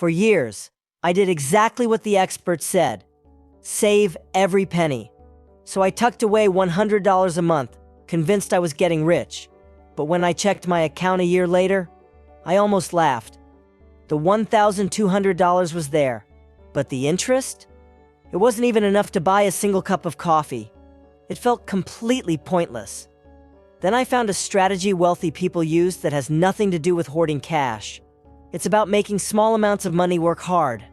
For years, I did exactly what the experts said. Save every penny. So I tucked away $100 a month, convinced I was getting rich. But when I checked my account a year later, I almost laughed. The $1,200 was there, but the interest? It wasn't even enough to buy a single cup of coffee. It felt completely pointless. Then I found a strategy wealthy people use that has nothing to do with hoarding cash. It's about making small amounts of money work hard.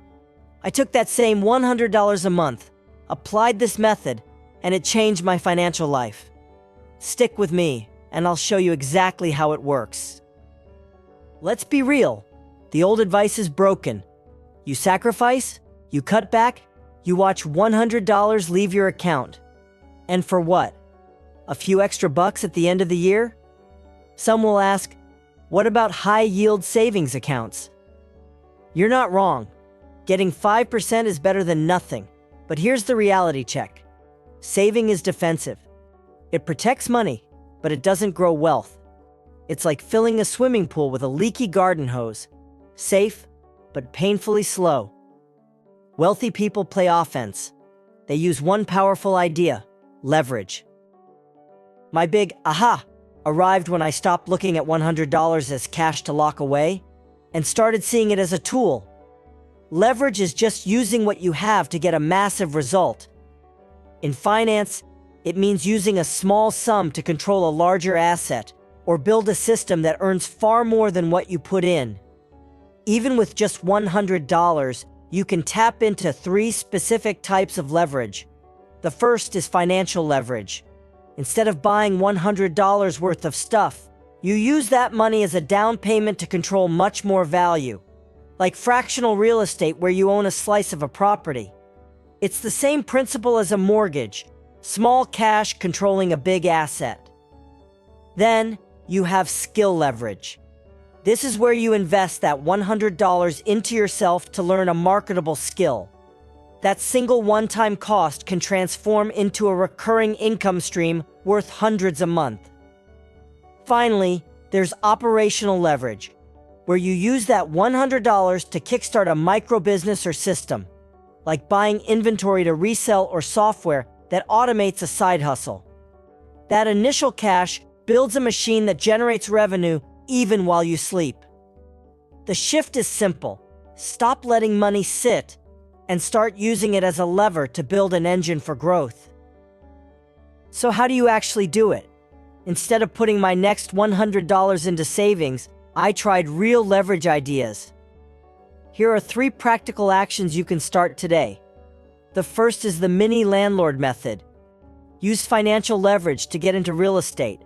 I took that same $100 a month, applied this method, and it changed my financial life. Stick with me, and I'll show you exactly how it works. Let's be real. The old advice is broken. You sacrifice, you cut back, you watch $100 leave your account. And for what? A few extra bucks at the end of the year? Some will ask, what about high-yield savings accounts? You're not wrong. Getting 5% is better than nothing. But here's the reality check. Saving is defensive. It protects money, but it doesn't grow wealth. It's like filling a swimming pool with a leaky garden hose. Safe, but painfully slow. Wealthy people play offense. They use one powerful idea: leverage. My big aha arrived when I stopped looking at $100 as cash to lock away and started seeing it as a tool. Leverage is just using what you have to get a massive result. In finance, it means using a small sum to control a larger asset or build a system that earns far more than what you put in. Even with just $100, you can tap into 3 specific types of leverage. The first is financial leverage. Instead of buying $100 worth of stuff, you use that money as a down payment to control much more value. Like fractional real estate where you own a slice of a property. It's the same principle as a mortgage, small cash controlling a big asset. Then, you have skill leverage. This is where you invest that $100 into yourself to learn a marketable skill. That single one-time cost can transform into a recurring income stream worth hundreds a month. Finally, there's operational leverage, where you use that $100 to kickstart a micro-business or system, like buying inventory to resell or software that automates a side hustle. That initial cash builds a machine that generates revenue even while you sleep. The shift is simple. Stop letting money sit and start using it as a lever to build an engine for growth. So how do you actually do it? Instead of putting my next $100 into savings, I tried real leverage ideas. Here are 3 practical actions you can start today. The first is the mini landlord method. Use financial leverage to get into real estate.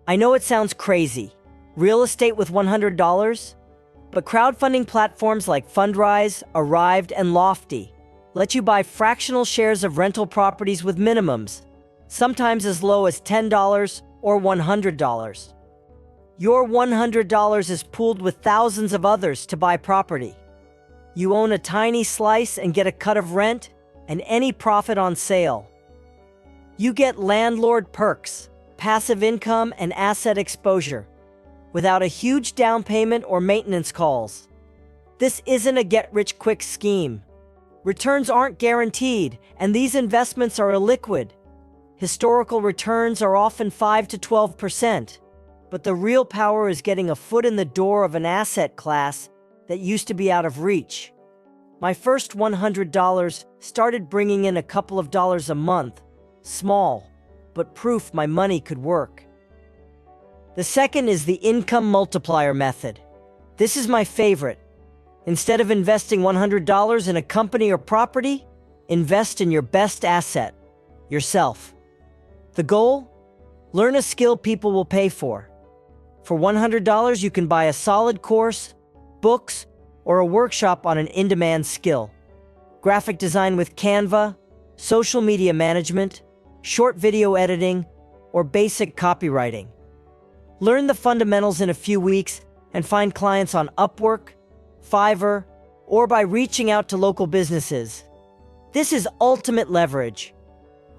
I know it sounds crazy. Real estate with $100? But crowdfunding platforms like Fundrise, Arrived, and Lofty let you buy fractional shares of rental properties with minimums, sometimes as low as $10 or $100. Your $100 is pooled with thousands of others to buy property. You own a tiny slice and get a cut of rent and any profit on sale. You get landlord perks, passive income, and asset exposure without a huge down payment or maintenance calls. This isn't a get-rich-quick scheme. Returns aren't guaranteed, and these investments are illiquid. Historical returns are often 5 to 12%, but the real power is getting a foot in the door of an asset class that used to be out of reach. My first $100 started bringing in a couple of dollars a month, small, but proof my money could work. The second is the income multiplier method. This is my favorite. Instead of investing $100 in a company or property, invest in your best asset, yourself. The goal? Learn a skill people will pay for. For $100, you can buy a solid course, books, or a workshop on an in-demand skill. Graphic design with Canva, social media management, short video editing, or basic copywriting. Learn the fundamentals in a few weeks and find clients on Upwork, Fiverr, or by reaching out to local businesses. This is ultimate leverage.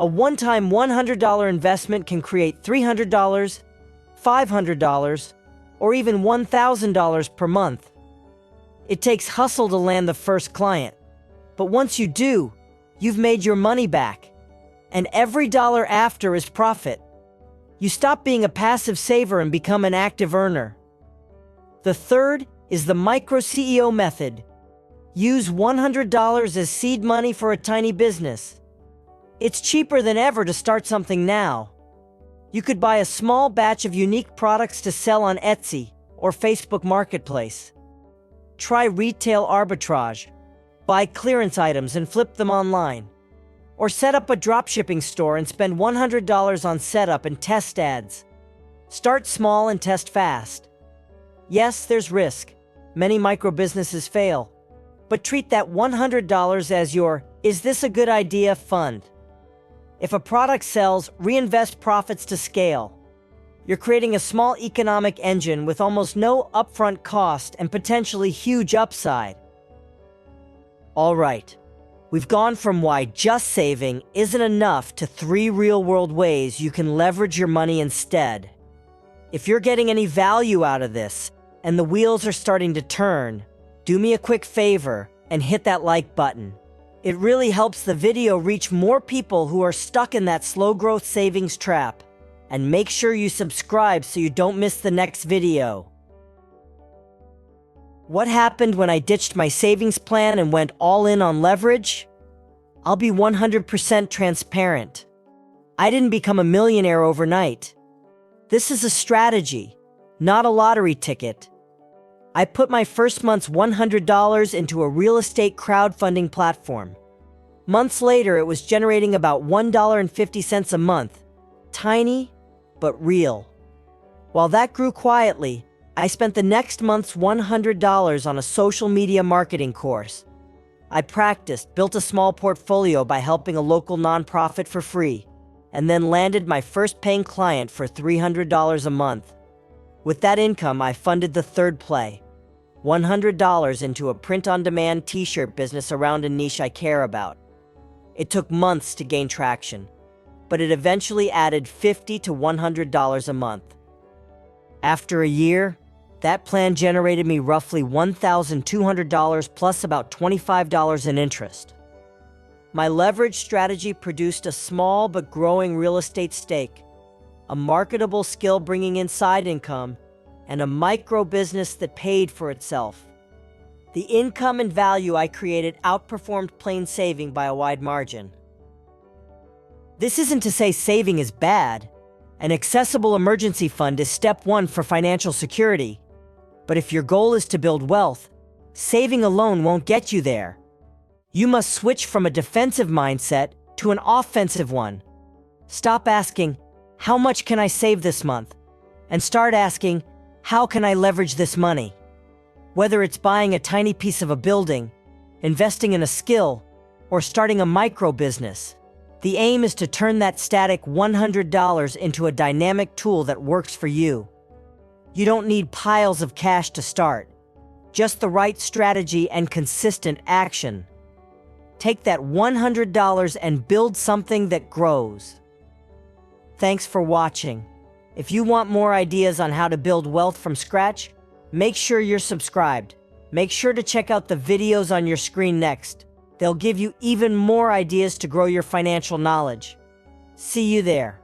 A one-time $100 investment can create $300, $500, or even $1,000 per month. It takes hustle to land the first client. But once you do, you've made your money back. And every dollar after is profit. You stop being a passive saver and become an active earner. The third is the micro CEO method. Use $100 as seed money for a tiny business. It's cheaper than ever to start something now. You could buy a small batch of unique products to sell on Etsy or Facebook Marketplace. Try retail arbitrage. Buy clearance items and flip them online. Or set up a dropshipping store and spend $100 on setup and test ads. Start small and test fast. Yes, there's risk. Many micro businesses fail. But treat that $100 as your "is this a good idea" fund. If a product sells, reinvest profits to scale. You're creating a small economic engine with almost no upfront cost and potentially huge upside. All right. We've gone from why just saving isn't enough to 3 real-world ways you can leverage your money instead. If you're getting any value out of this, and the wheels are starting to turn, do me a quick favor and hit that like button. It really helps the video reach more people who are stuck in that slow-growth savings trap. And make sure you subscribe so you don't miss the next video. What happened when I ditched my savings plan and went all in on leverage? I'll be 100% transparent. I didn't become a millionaire overnight. This is a strategy, not a lottery ticket. I put my first month's $100 into a real estate crowdfunding platform. Months later, it was generating about $1.50 a month. Tiny, but real. While that grew quietly, I spent the next month's $100 on a social media marketing course. I practiced, built a small portfolio by helping a local nonprofit for free, and then landed my first paying client for $300 a month. With that income, I funded the third play, $100 into a print-on-demand t-shirt business around a niche I care about. It took months to gain traction, but it eventually added $50 to $100 a month. After a year, that plan generated me roughly $1,200 plus about $25 in interest. My leverage strategy produced a small but growing real estate stake, a marketable skill bringing in side income, and a micro business that paid for itself. The income and value I created outperformed plain saving by a wide margin. This isn't to say saving is bad. An accessible emergency fund is step one for financial security. But if your goal is to build wealth, saving alone won't get you there. You must switch from a defensive mindset to an offensive one. Stop asking, "How much can I save this month?" and start asking, "How can I leverage this money?" Whether it's buying a tiny piece of a building, investing in a skill, or starting a micro business, the aim is to turn that static $100 into a dynamic tool that works for you. You don't need piles of cash to start, just the right strategy and consistent action. Take that $100 and build something that grows. Thanks for watching. If you want more ideas on how to build wealth from scratch, make sure you're subscribed. Make sure to check out the videos on your screen next. They'll give you even more ideas to grow your financial knowledge. See you there.